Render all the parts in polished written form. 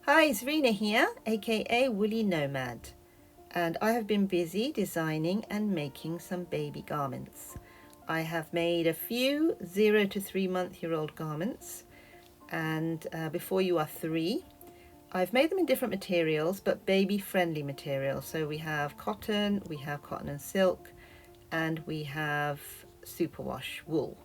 Hi, it's Rena here, aka Woolly Nomad, and I have been busy designing and making some baby garments. I have made a few 0 to 3 month garments, and before you are 3, I've made them in different materials but baby friendly materials. So we have cotton and silk, and we have superwash wool.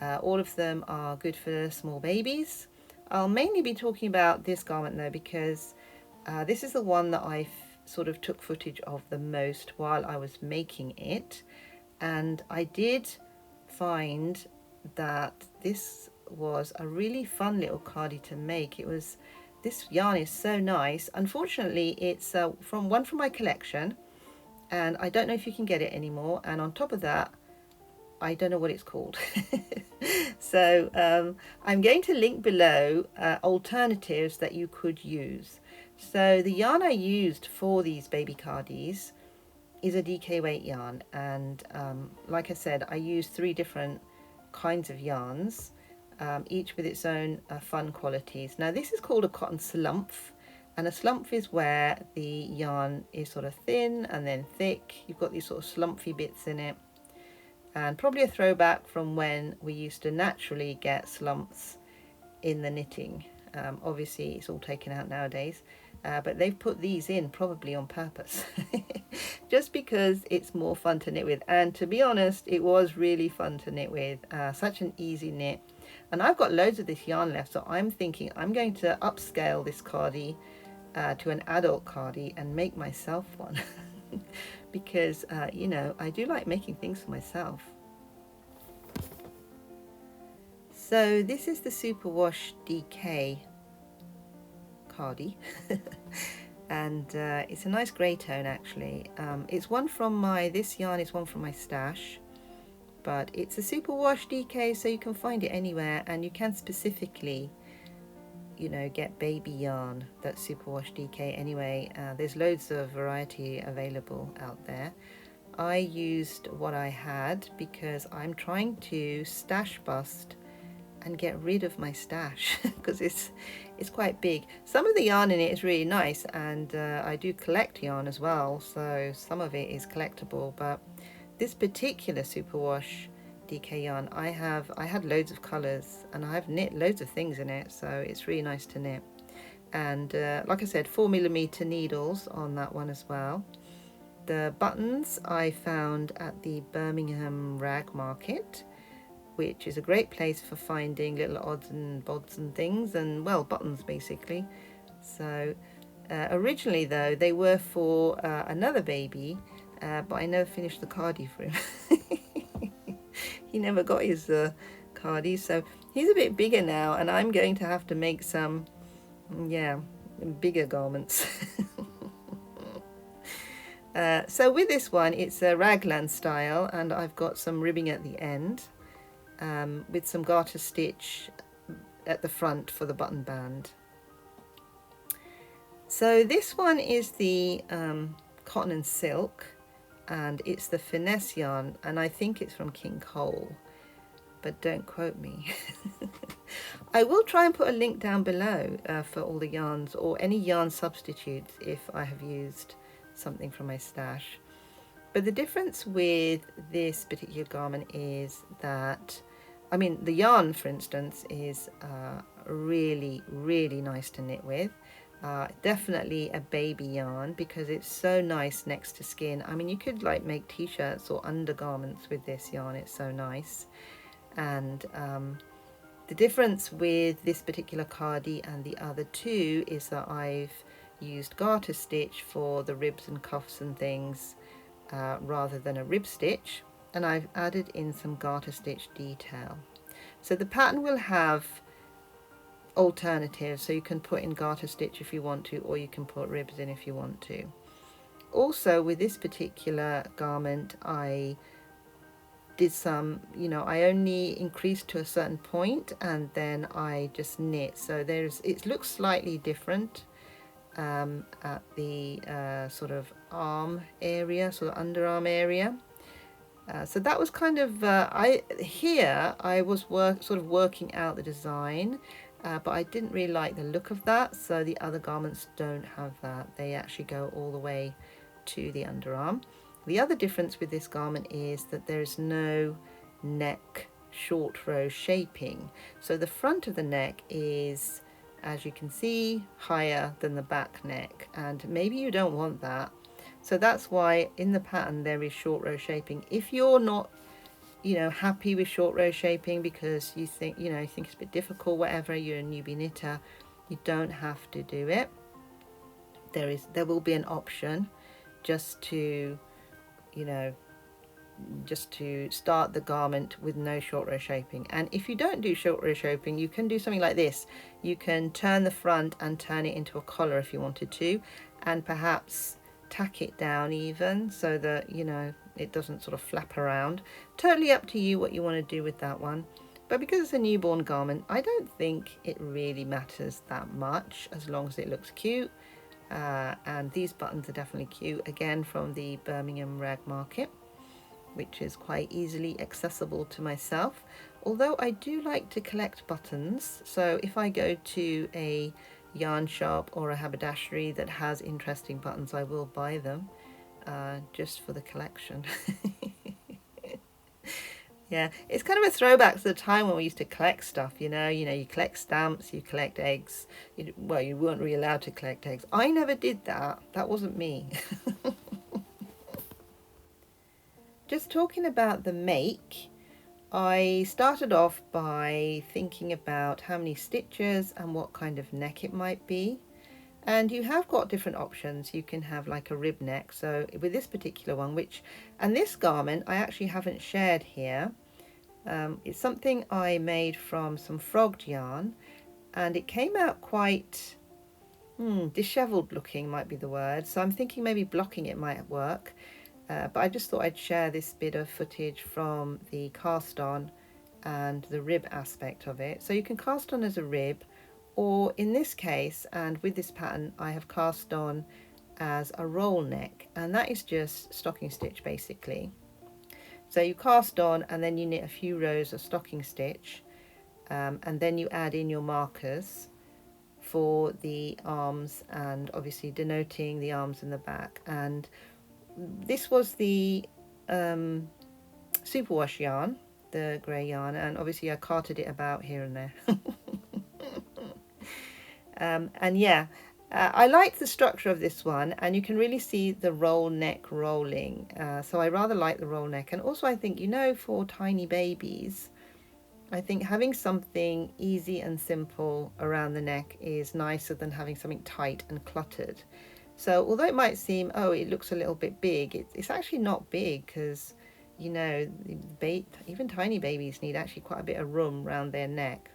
All of them are good for small babies. I'll mainly be talking about this garment though because this is the one that I sort of took footage of the most while I was making it, and I did find that this was a really fun little cardi to make. This yarn is so nice. Unfortunately, it's from my collection, and I don't know if you can get it anymore, and on top of that, I don't know what it's called. So I'm going to link below alternatives that you could use. So the yarn I used for these baby cardis is a DK weight yarn, and like I said, I used 3 different kinds of yarns, each with its own fun qualities. Now this is called a cotton slump, and a slump is where the yarn is sort of thin and then thick. You've got these sort of slumpy bits in it, and probably a throwback from when we used to naturally get slumps in the knitting. Obviously it's all taken out nowadays, but they've put these in probably on purpose just because it's more fun to knit with. And to be honest, it was really fun to knit with. Such an easy knit, and I've got loads of this yarn left, so I'm thinking I'm going to upscale this cardi to an adult cardi and make myself one. Because you know, I do like making things for myself. So this is the Superwash DK cardi and it's a nice grey tone actually. It's one from this yarn is one from my stash, but it's a Superwash DK, so you can find it anywhere, and you can specifically, you know, get baby yarn that's Superwash DK anyway. There's loads of variety available out there. I used what I had because I'm trying to stash bust and get rid of my stash because it's quite big. Some of the yarn in it is really nice, and I do collect yarn as well, so some of it is collectible. But this particular Superwash DK yarn, I had loads of colors, and I've knit loads of things in it, so it's really nice to knit. And like I said, 4mm needles on that one as well. The buttons I found at the Birmingham Rag Market, which is a great place for finding little odds and bods and things, and well, buttons basically. So originally though, they were for another baby, but I never finished the cardi for him. He never got his cardi, so he's a bit bigger now, and I'm going to have to make some, yeah, bigger garments. So with this one, it's a raglan style, and I've got some ribbing at the end, with some garter stitch at the front for the button band. So this one is the cotton and silk, and it's the finesse yarn, and I think it's from King Cole, but don't quote me. I will try and put a link down below for all the yarns, or any yarn substitutes if I have used something from my stash. But the difference with this particular garment is that, I mean, the yarn, for instance, is really, really nice to knit with. Definitely a baby yarn because it's so nice next to skin. I mean, you could like make t-shirts or undergarments with this yarn. It's so nice. And the difference with this particular cardi and the other two is that I've used garter stitch for the ribs and cuffs and things rather than a rib stitch, and I've added in some garter stitch detail. So the pattern will have alternatives, so you can put in garter stitch if you want to, or you can put ribs in if you want to. Also with this particular garment, I did some, you know, I only increased to a certain point and then I just knit. So it looks slightly different at the sort of arm area, sort of underarm area. So that was kind of I was sort of working out the design, but I didn't really like the look of that, so the other garments don't have that. They actually go all the way to the underarm. The other difference with this garment is that there's no neck short row shaping. So the front of the neck is, as you can see, higher than the back neck, and maybe you don't want that. So that's why in the pattern there is short row shaping. If you're not, you know, happy with short row shaping because you think, you know, you think it's a bit difficult, whatever, you're a newbie knitter, you don't have to do it. There will be an option just to, you know, just to start the garment with no short row shaping. And if you don't do short row shaping, you can do something like this. You can turn the front and turn it into a collar if you wanted to, and perhaps tack it down even so that, you know, it doesn't sort of flap around. Totally up to you what you want to do with that one. But because it's a newborn garment, I don't think it really matters that much as long as it looks cute. And these buttons are definitely cute, again from the Birmingham Rag Market, which is quite easily accessible to myself. Although I do like to collect buttons, so if I go to a yarn shop or a haberdashery that has interesting buttons, I will buy them just for the collection. Yeah, it's kind of a throwback to the time when we used to collect stuff, you know, you collect stamps, you collect eggs. Well, you weren't really allowed to collect eggs. I never did that. That wasn't me. Just talking about the make, I started off by thinking about how many stitches and what kind of neck it might be. And you have got different options. You can have like a rib neck. So with this particular one, and this garment I actually haven't shared here. It's something I made from some frogged yarn, and it came out quite disheveled looking might be the word. So I'm thinking maybe blocking it might work. But I just thought I'd share this bit of footage from the cast on and the rib aspect of it. So you can cast on as a rib, or in this case and with this pattern I have cast on as a roll neck, and that is just stocking stitch basically. So you cast on and then you knit a few rows of stocking stitch, and then you add in your markers for the arms and obviously denoting the arms and the back. And this was the superwash yarn, the grey yarn, and obviously I carted it about here and there. And yeah, I like the structure of this one, and you can really see the roll neck rolling. So I rather like the roll neck, and also I think, you know, for tiny babies, I think having something easy and simple around the neck is nicer than having something tight and cluttered. So although it might seem, oh, it looks a little bit big, it's actually not big, because, you know, even tiny babies need actually quite a bit of room around their neck.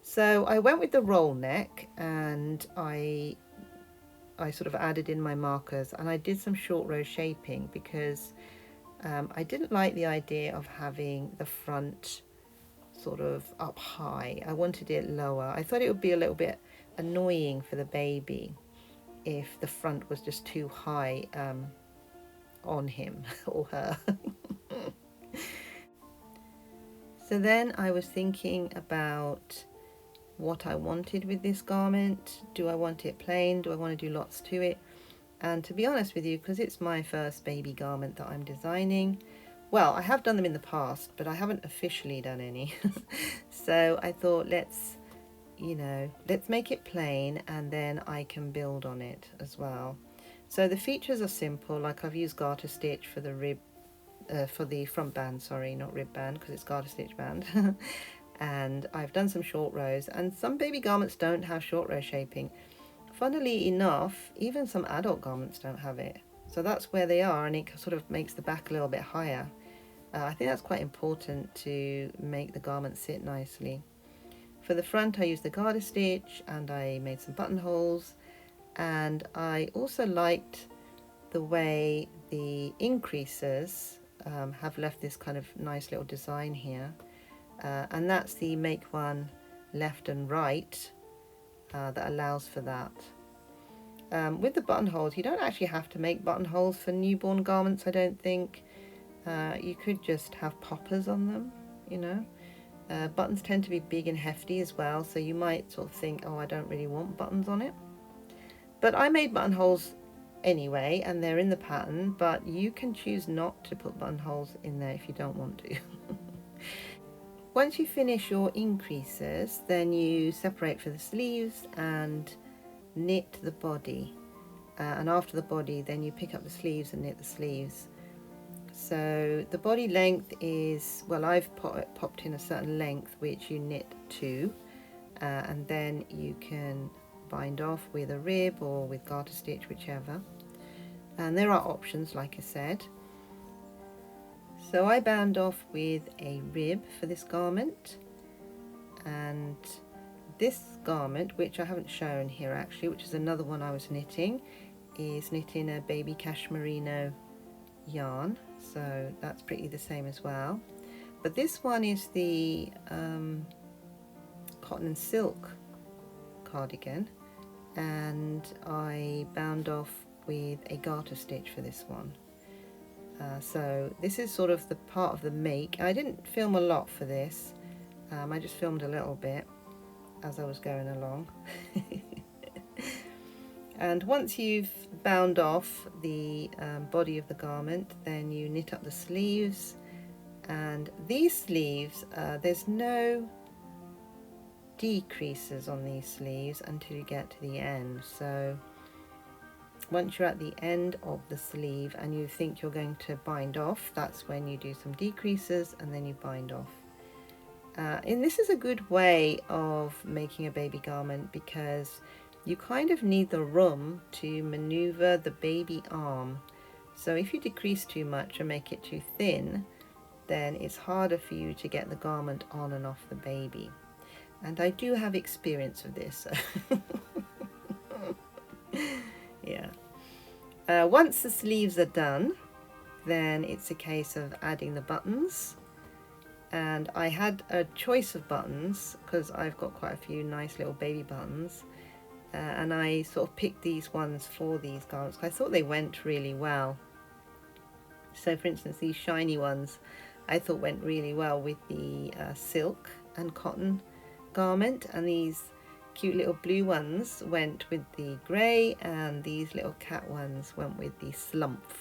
So I went with the roll neck, and I sort of added in my markers, and I did some short row shaping because I didn't like the idea of having the front sort of up high. I wanted it lower. I thought it would be a little bit annoying for the baby if the front was just too high on him or her. So then I was thinking about what I wanted with this garment. Do I want it plain? Do I want to do lots to it? And to be honest with you, because it's my first baby garment that I'm designing, well, I have done them in the past, but I haven't officially done any. So I thought, let's make it plain, and then I can build on it as well. So the features are simple, like I've used garter stitch for the rib, for the front band, sorry, not rib band, because it's garter stitch band. And I've done some short rows, and some baby garments don't have short row shaping. Funnily enough, even some adult garments don't have it. So that's where they are, and it sort of makes the back a little bit higher. I think that's quite important to make the garment sit nicely. For the front I used the garter stitch, and I made some buttonholes, and I also liked the way the increases have left this kind of nice little design here. And that's the make one left and right that allows for that. With the buttonholes, you don't actually have to make buttonholes for newborn garments, I don't think. You could just have poppers on them, you know. Buttons tend to be big and hefty as well, so you might sort of think, oh, I don't really want buttons on it. But I made buttonholes anyway, and they're in the pattern, but you can choose not to put buttonholes in there if you don't want to. Once you finish your increases, then you separate for the sleeves and knit the body. And after the body, then you pick up the sleeves and knit the sleeves. So the body length is, well, I've popped in a certain length which you knit to, and then you can bind off with a rib or with garter stitch, whichever. And there are options, like I said. So I bound off with a rib for this garment, and this garment, which I haven't shown here actually, which is another one I was knitting, is knit in a baby CashMerino yarn, so that's pretty the same as well. But this one is the cotton and silk cardigan, and I bound off with a garter stitch for this one. So this is sort of the part of the make. I didn't film a lot for this, I just filmed a little bit as I was going along. And once you've bound off the body of the garment, then you knit up the sleeves. And these sleeves, there's no decreases on these sleeves until you get to the end. So once you're at the end of the sleeve and you think you're going to bind off, that's when you do some decreases and then you bind off. And this is a good way of making a baby garment because you kind of need the room to maneuver the baby arm. So if you decrease too much or make it too thin, then it's harder for you to get the garment on and off the baby. And I do have experience of this. Yeah. Once the sleeves are done, then it's a case of adding the buttons. And I had a choice of buttons because I've got quite a few nice little baby buttons. And I sort of picked these ones for these garments. I thought they went really well. So for instance, these shiny ones I thought went really well with the silk and cotton garment, and these cute little blue ones went with the grey, and these little cat ones went with the slump,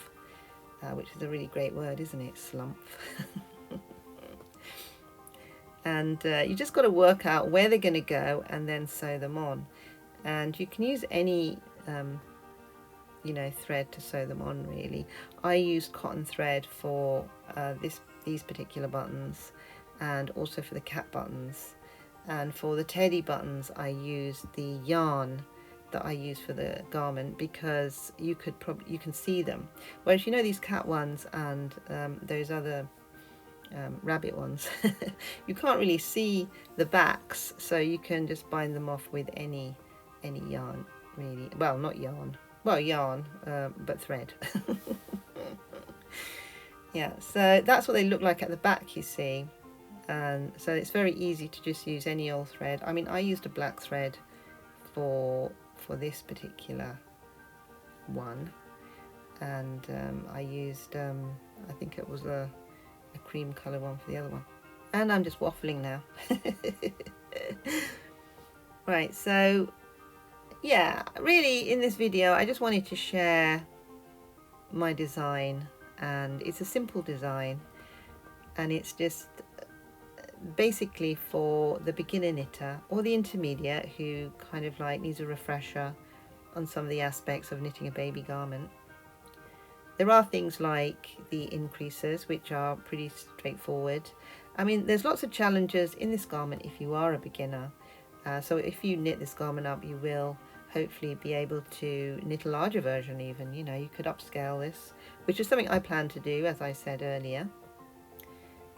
which is a really great word, isn't it? Slump. And you just got to work out where they're going to go and then sew them on. And you can use any you know, thread to sew them on really. I used cotton thread for these particular buttons, and also for the cat buttons. And for the teddy buttons I used the yarn that I used for the garment because you can see them. Whereas you know these cat ones and those other rabbit ones, you can't really see the backs, so you can just bind them off with any yarn really. Well, not yarn, well yarn, but thread. Yeah, so that's what they look like at the back, you see. And so it's very easy to just use any old thread. I mean, I used a black thread for this particular one, and I used I think it was a cream colour one for the other one. And I'm just waffling now. Right, so yeah, really in this video I just wanted to share my design, and it's a simple design, and it's just basically for the beginner knitter or the intermediate who kind of like needs a refresher on some of the aspects of knitting a baby garment. There are things like the increases, which are pretty straightforward. I mean, there's lots of challenges in this garment if you are a beginner. So if you knit this garment up, you will hopefully be able to knit a larger version even. You know, you could upscale this, which is something I plan to do, as I said earlier.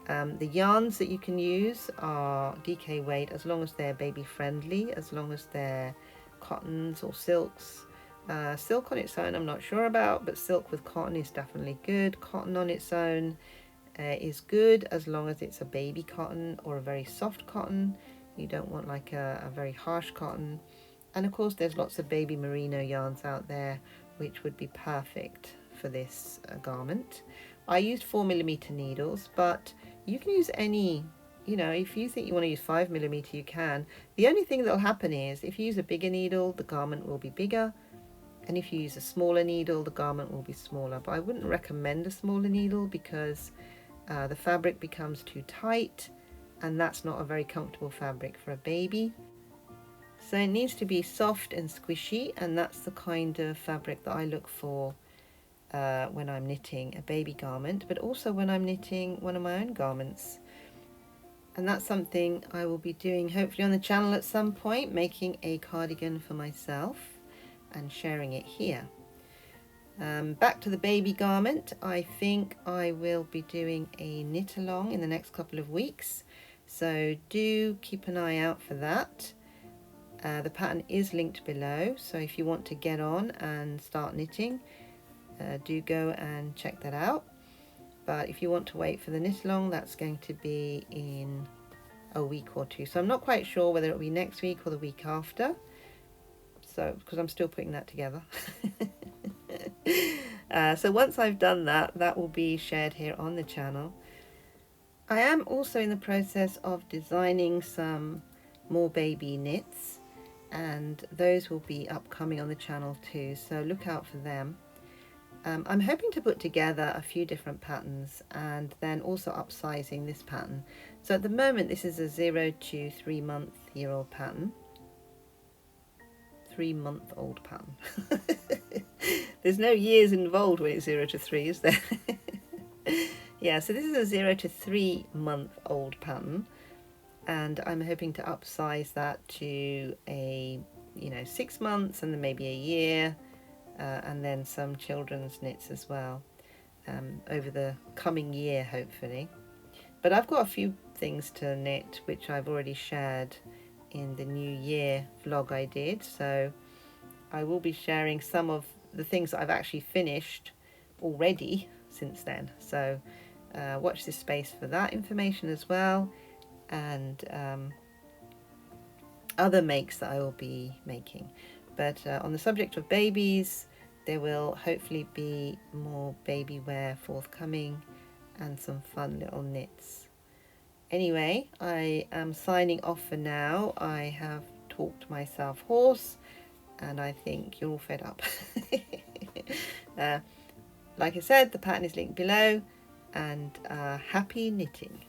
The yarns that you can use are DK weight, as long as they're baby friendly, as long as they're cottons or silks. Silk on its own I'm not sure about, but silk with cotton is definitely good. Cotton on its own is good as long as it's a baby cotton or a very soft cotton. You don't want like a very harsh cotton. And of course there's lots of baby merino yarns out there which would be perfect for this garment. I used 4mm needles, but you can use any, you know, if you think you want to use 5mm, you can. The only thing that will happen is if you use a bigger needle, the garment will be bigger, and if you use a smaller needle, the garment will be smaller. But I wouldn't recommend a smaller needle because the fabric becomes too tight, and that's not a very comfortable fabric for a baby. So it needs to be soft and squishy, and that's the kind of fabric that I look for when I'm knitting a baby garment, but also when I'm knitting one of my own garments. And that's something I will be doing hopefully on the channel at some point, making a cardigan for myself and sharing it here. Back to the baby garment, I think I will be doing a knit along in the next couple of weeks, so do keep an eye out for that. The pattern is linked below, so if you want to get on and start knitting, do go and check that out. But if you want to wait for the knit along, that's going to be in a week or two, so I'm not quite sure whether it'll be next week or the week after, so because I'm still putting that together. So once I've done that, that will be shared here on the channel. I am also in the process of designing some more baby knits, and those will be upcoming on the channel too, so look out for them. I'm hoping to put together a few different patterns and then also upsizing this pattern. So at the moment this is a 0 to 3 month year old pattern. 3-month-old pattern. There's no years involved when it's 0 to 3, is there? Yeah, so this is a 0 to 3 month old pattern, and I'm hoping to upsize that to a 6 months and then maybe a year, and then some children's knits as well over the coming year hopefully. But I've got a few things to knit which I've already shared in the New Year vlog I did, so I will be sharing some of the things that I've actually finished already since then, so watch this space for that information as well, and other makes that I will be making. But on the subject of babies, there will hopefully be more baby wear forthcoming and some fun little knits. Anyway, I am signing off for now. I have talked myself hoarse and I think you're all fed up. Like I said, the pattern is linked below, and happy knitting.